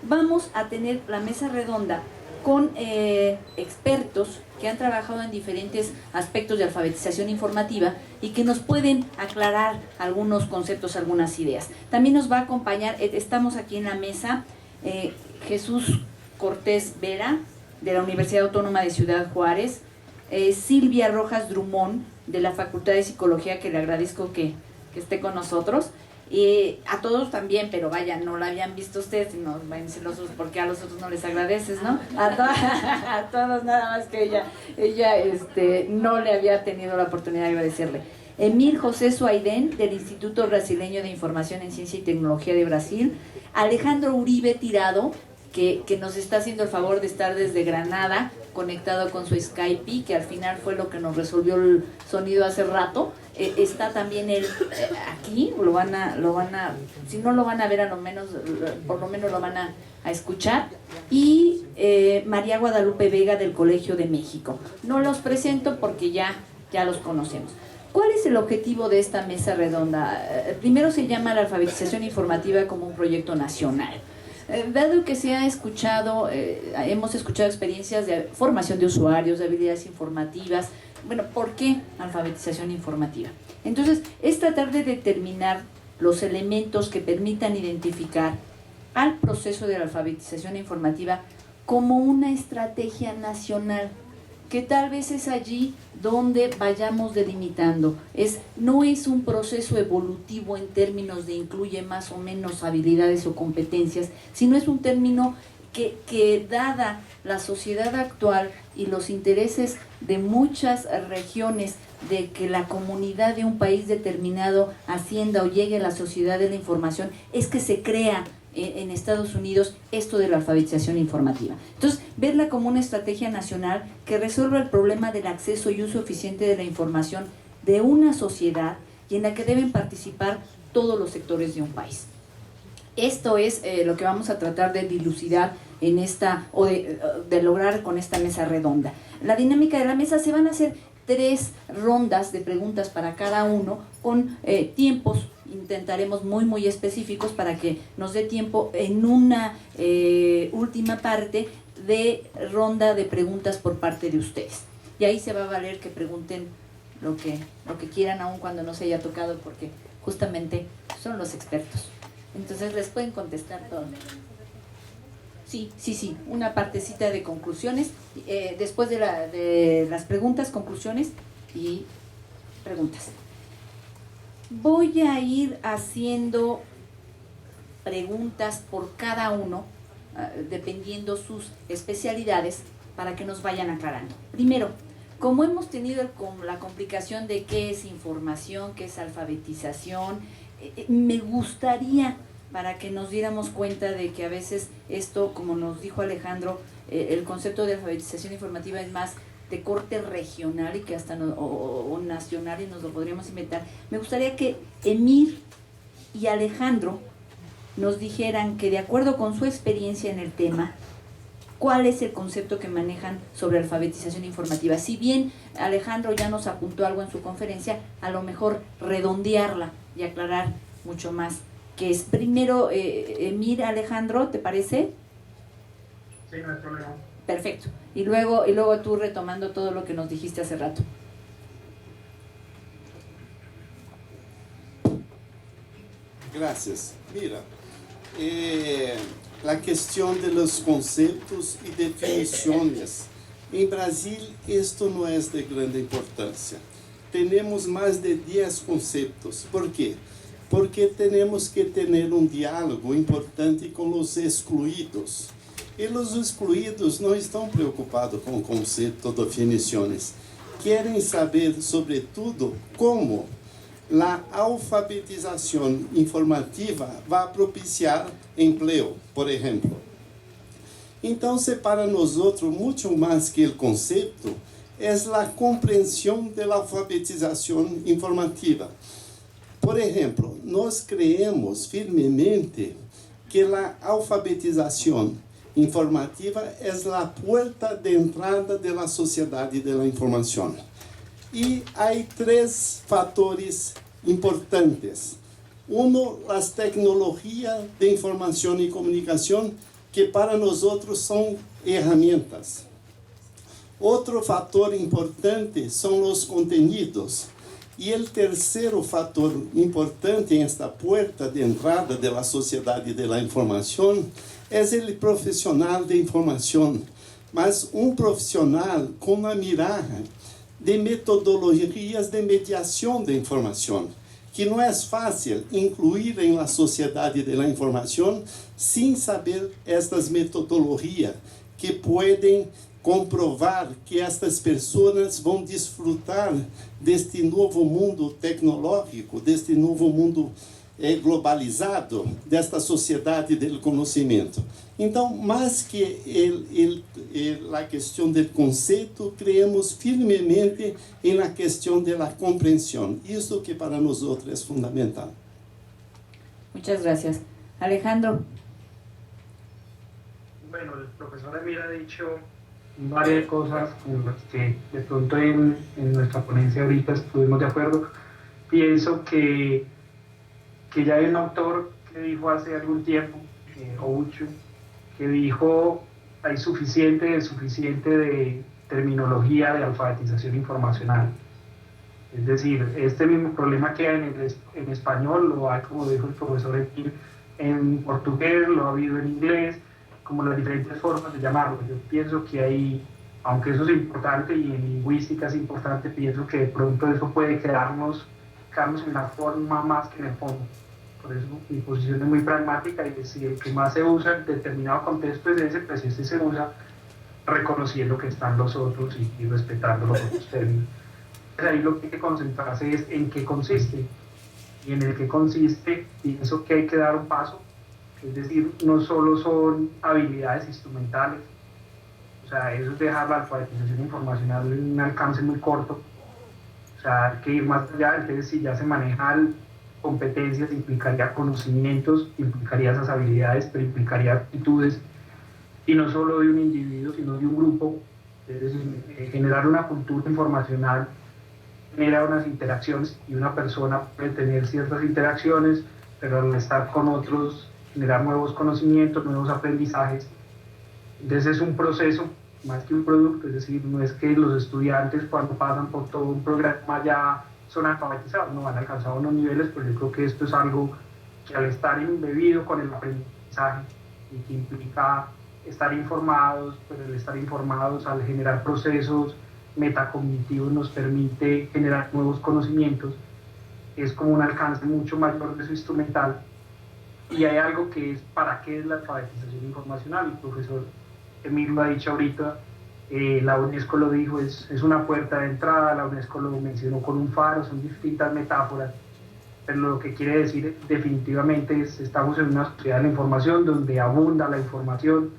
vamos a tener la mesa redonda con expertos que han trabajado en diferentes aspectos de alfabetización informativa y que nos pueden aclarar algunos conceptos, algunas ideas. También nos va a acompañar, estamos aquí en la mesa, Jesús Cortés Vera, de la Universidad Autónoma de Ciudad Juárez, Silvia Rojas Drummond, de la Facultad de Psicología, que le agradezco que esté con nosotros, y a todos también, pero vaya, no la habían visto ustedes, no vayan celosos porque a los otros no les agradeces, ¿no? A todos, nada más que ella no le había tenido la oportunidad de agradecerle. Emir José Suaidén, del Instituto Brasileño de Información en Ciencia y Tecnología de Brasil, Alejandro Uribe Tirado, que nos está haciendo el favor de estar desde Granada, conectado con su Skype, que al final fue lo que nos resolvió el sonido hace rato. Está también él aquí, si no lo van a ver, a lo menos, por lo menos lo van a escuchar. Y María Guadalupe Vega, del Colegio de México. No los presento porque ya los conocemos. ¿Cuál es el objetivo de esta mesa redonda? Primero, se llama la alfabetización informativa como un proyecto nacional. Dado que se ha escuchado, hemos escuchado experiencias de formación de usuarios, de habilidades informativas. Bueno, ¿por qué alfabetización informativa? Entonces, es tratar de determinar los elementos que permitan identificar al proceso de la alfabetización informativa como una estrategia nacional, que tal vez es allí donde vayamos delimitando. No es un proceso evolutivo en términos de incluye más o menos habilidades o competencias, sino es un término que dada la sociedad actual y los intereses de muchas regiones de que la comunidad de un país determinado ascienda o llegue a la sociedad de la información, es que se crea en Estados Unidos esto de la alfabetización informativa. Entonces, verla como una estrategia nacional que resuelva el problema del acceso y uso eficiente de la información de una sociedad y en la que deben participar todos los sectores de un país. Esto es lo que vamos a tratar de dilucidar en esta, o de lograr con esta mesa redonda. La dinámica de la mesa: se van a hacer 3 rondas de preguntas para cada uno, con tiempos, intentaremos muy específicos para que nos dé tiempo en una última parte de ronda de preguntas por parte de ustedes. Y ahí se va a valer que pregunten lo que quieran, aun cuando no se haya tocado, porque justamente son los expertos. Entonces les pueden contestar todo. Sí, una partecita de conclusiones, después de las preguntas, conclusiones y preguntas. Voy a ir haciendo preguntas por cada uno, dependiendo sus especialidades, para que nos vayan aclarando. Primero, como hemos tenido la complicación de qué es información, qué es alfabetización, me gustaría, para que nos diéramos cuenta de que a veces esto, como nos dijo Alejandro, el concepto de alfabetización informativa es más de corte regional y que hasta o nacional, y nos lo podríamos inventar. Me gustaría que Emir y Alejandro nos dijeran que, de acuerdo con su experiencia en el tema, cuál es el concepto que manejan sobre alfabetización informativa. Si bien Alejandro ya nos apuntó algo en su conferencia, a lo mejor redondearla y aclarar mucho más qué es. Primero, Emir, Alejandro, ¿te parece? Sí, no hay problema. Perfecto. Y luego tú, retomando todo lo que nos dijiste hace rato. Gracias. Mira, la cuestión de los conceptos y definiciones. En Brasil esto no es de grande importancia. Tenemos más de 10 conceptos. ¿Por qué? Porque tenemos que tener un diálogo importante con los excluidos. E os excluídos não estão preocupados com conceito ou definições. Querem saber, sobretudo, como a alfabetização informativa vai propiciar emprego, por exemplo. Então, para nós outros, muito mais que o conceito, é a compreensão da alfabetização informativa. Por exemplo, nós creemos firmemente que a alfabetização informativa é a porta de entrada da sociedade da informação. E há 3 fatores importantes. Um, as tecnologias de informação e comunicação que para nosotros son herramientas. Otro factor importante son los contenidos. Y el tercero factor importante en esta puerta de entrada de la sociedad de la información es el profesional de información, mas un profesional con una mirada de metodologías de mediación de información, que no es fácil incluir en la sociedad de la información sin saber estas metodologías que pueden comprovar que estas personas vão desfrutar deste novo mundo tecnológico, deste novo mundo globalizado, desta sociedade do conhecimento. Então, mais que a questão do conceito, creemos firmemente na questão da compreensão. Isso que para nós é fundamental. Muchas gracias. Alejandro. Bueno, el profesor Emir ha dicho varias cosas con las que de pronto en nuestra ponencia ahorita estuvimos de acuerdo. Pienso que ya hay un autor que dijo hace algún tiempo, Oucho, que dijo hay suficiente de terminología de alfabetización informacional. Es decir, este mismo problema que hay en español, lo hay, como dijo el profesor Emir, en portugués, lo ha habido en inglés, como las diferentes formas de llamarlo. Yo pienso que hay, aunque eso es importante y en lingüística es importante, pienso que de pronto eso puede quedarnos en la forma más que en el fondo. Por eso mi posición es muy pragmática, y si el que más se usa en determinado contexto es ese, pues ese se usa reconociendo que están los otros y respetando los otros términos. Ahí lo que hay que concentrarse es en qué consiste, y en el que consiste pienso que hay que dar un paso. Es decir, no solo son habilidades instrumentales, o sea, eso es dejar la alfabetización informacional en un alcance muy corto, o sea, hay que ir más allá. Entonces, si ya se manejan competencias, implicaría conocimientos, implicaría esas habilidades, pero implicaría actitudes, y no solo de un individuo, sino de un grupo. Es decir, generar una cultura informacional genera unas interacciones, y una persona puede tener ciertas interacciones, pero al estar con otros, generar nuevos conocimientos, nuevos aprendizajes. Entonces es un proceso más que un producto, es decir, no es que los estudiantes cuando pasan por todo un programa ya son alfabetizados, no han alcanzado unos niveles, pero yo creo que esto es algo que al estar embebido con el aprendizaje y que implica estar informados, pero el estar informados al generar procesos metacognitivos nos permite generar nuevos conocimientos, es como un alcance mucho mayor de su instrumental. Y hay algo que es, ¿para qué es la alfabetización informacional? El profesor Emir lo ha dicho ahorita, la UNESCO lo dijo, es una puerta de entrada, la UNESCO lo mencionó con un faro, son distintas metáforas, pero lo que quiere decir definitivamente es, estamos en una sociedad de la información donde abunda la información,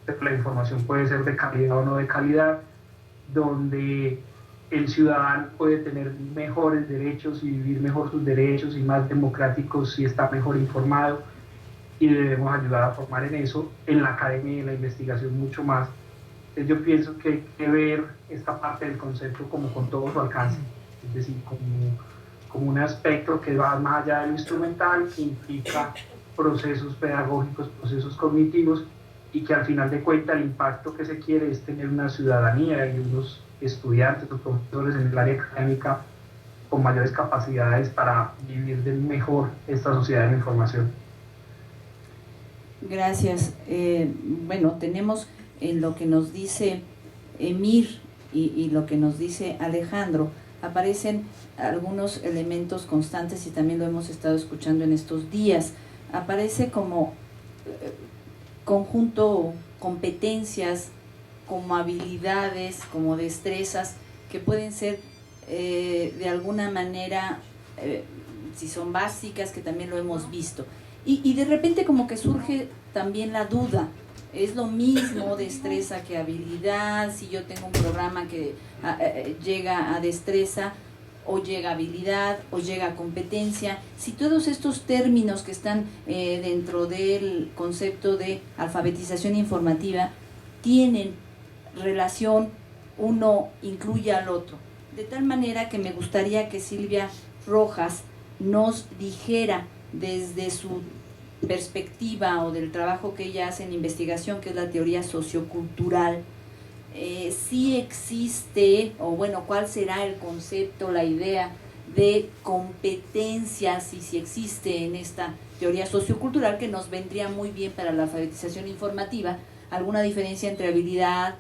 pero la información puede ser de calidad o no de calidad, donde el ciudadano puede tener mejores derechos y vivir mejor sus derechos y más democráticos si está mejor informado, y debemos ayudar a formar en eso, en la academia y en la investigación mucho más. Entonces yo pienso que hay que ver esta parte del concepto como con todo su alcance, es decir, como un aspecto que va más allá de lo instrumental, que implica procesos pedagógicos, procesos cognitivos, y que al final de cuentas el impacto que se quiere es tener una ciudadanía y unos estudiantes o profesores en el área académica con mayores capacidades para vivir de mejor esta sociedad de la información. Gracias. Bueno, tenemos en lo que nos dice Emir y lo que nos dice Alejandro, aparecen algunos elementos constantes, y también lo hemos estado escuchando en estos días. Aparece como conjunto, competencias, como habilidades, como destrezas, que pueden ser de alguna manera, si son básicas, que también lo hemos visto. Y de repente como que surge también la duda, ¿es lo mismo destreza que habilidad? Si yo tengo un programa que llega a destreza, o llega a habilidad, o llega a competencia, si todos estos términos que están dentro del concepto de alfabetización informativa tienen relación, uno incluye al otro. De tal manera que me gustaría que Silvia Rojas nos dijera desde su perspectiva o del trabajo que ella hace en investigación, que es la teoría sociocultural, sí existe, o bueno, cuál será el concepto, la idea de competencias, y si existe en esta teoría sociocultural, que nos vendría muy bien para la alfabetización informativa, alguna diferencia entre habilidad,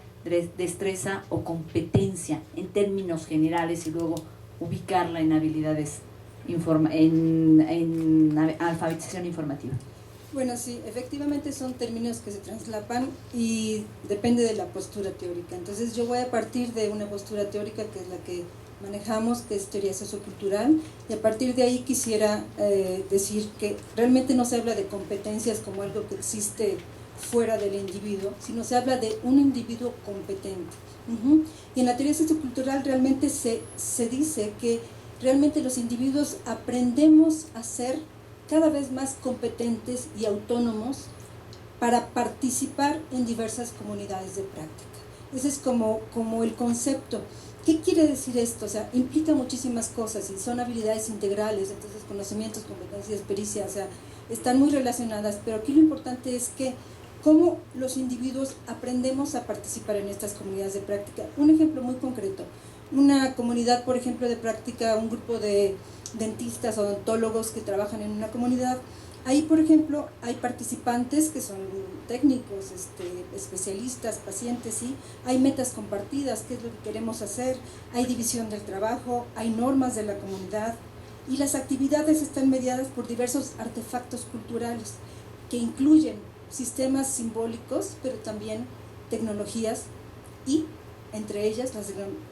destreza o competencia en términos generales, y luego ubicarla en habilidades en alfabetización informativa. Bueno, sí, efectivamente son términos que se traslapan y depende de la postura teórica. Entonces yo voy a partir de una postura teórica que es la que manejamos, que es teoría sociocultural, y a partir de ahí quisiera decir que realmente no se habla de competencias como algo que existe fuera del individuo, sino se habla de un individuo competente. Y en la teoría sociocultural realmente se dice que realmente los individuos aprendemos a ser cada vez más competentes y autónomos para participar en diversas comunidades de práctica. Ese es como el concepto. ¿Qué quiere decir esto? O sea, implica muchísimas cosas y son habilidades integrales, entonces conocimientos, competencias, pericia, o sea, están muy relacionadas, pero aquí lo importante es que cómo los individuos aprendemos a participar en estas comunidades de práctica. Un ejemplo muy concreto, una comunidad, por ejemplo, de práctica, un grupo de dentistas o odontólogos que trabajan en una comunidad. Ahí, por ejemplo, hay participantes que son técnicos, especialistas, pacientes, ¿sí? Hay metas compartidas, qué es lo que queremos hacer, hay división del trabajo, hay normas de la comunidad, y las actividades están mediadas por diversos artefactos culturales que incluyen sistemas simbólicos, pero también tecnologías, y entre ellas las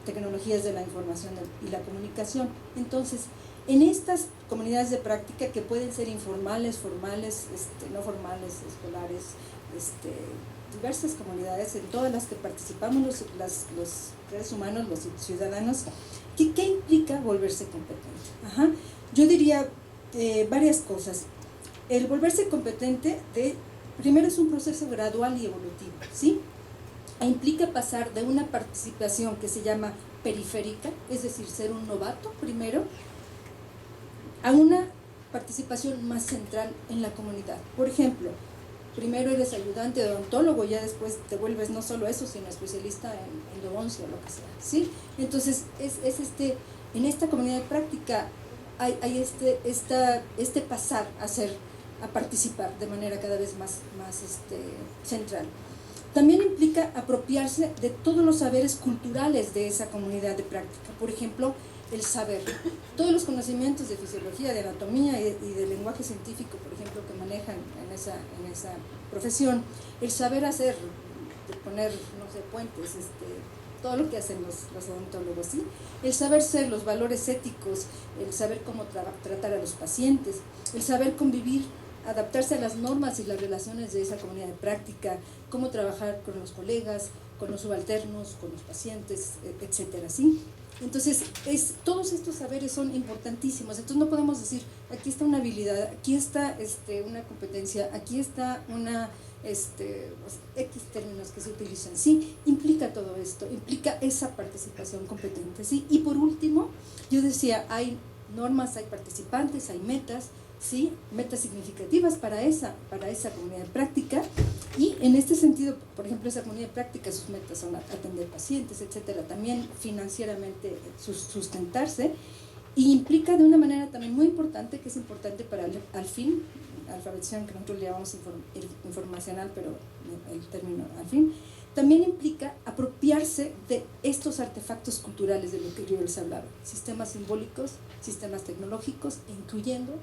tecnologías de la información y la comunicación. Entonces, en estas comunidades de práctica, que pueden ser informales, formales, no formales, escolares, diversas comunidades en todas las que participamos los seres humanos, los ciudadanos, ¿qué implica volverse competente? Yo diría varias cosas. El volverse competente, primero, es un proceso gradual y evolutivo, ¿sí? Implica pasar de una participación que se llama periférica, es decir, ser un novato primero, a una participación más central en la comunidad. Por ejemplo, primero eres ayudante odontólogo, ya después te vuelves no solo eso, sino especialista en endodoncia o lo que sea, ¿sí? Entonces, en esta comunidad de práctica hay este pasar a participar de manera cada vez más central. También implica apropiarse de todos los saberes culturales de esa comunidad de práctica. Por ejemplo, el saber, todos los conocimientos de fisiología, de anatomía y de lenguaje científico, por ejemplo, que manejan en esa profesión, el saber hacer, de poner, no sé, puentes, todo lo que hacen los odontólogos, ¿sí? El saber ser, los valores éticos, el saber cómo tratar a los pacientes, el saber convivir, adaptarse a las normas y las relaciones de esa comunidad de práctica, cómo trabajar con los colegas, con los subalternos, con los pacientes, etcétera, ¿sí? Entonces, todos estos saberes son importantísimos. Entonces no podemos decir, aquí está una habilidad, aquí está una competencia, aquí está una X términos que se utilizan, ¿sí? Implica todo esto, implica esa participación competente, ¿sí? Y por último, yo decía, hay normas, hay participantes, hay metas, ¿sí? Metas significativas para esa comunidad de práctica, y en este sentido, por ejemplo, esa comunidad de práctica, sus metas son atender pacientes, etcétera, también financieramente sustentarse, y implica de una manera también muy importante, que es importante para al fin, alfabetización, que nosotros le llamamos informacional, pero el término al fin, también implica apropiarse de estos artefactos culturales de lo que yo les hablaba, sistemas simbólicos, sistemas tecnológicos, incluyendo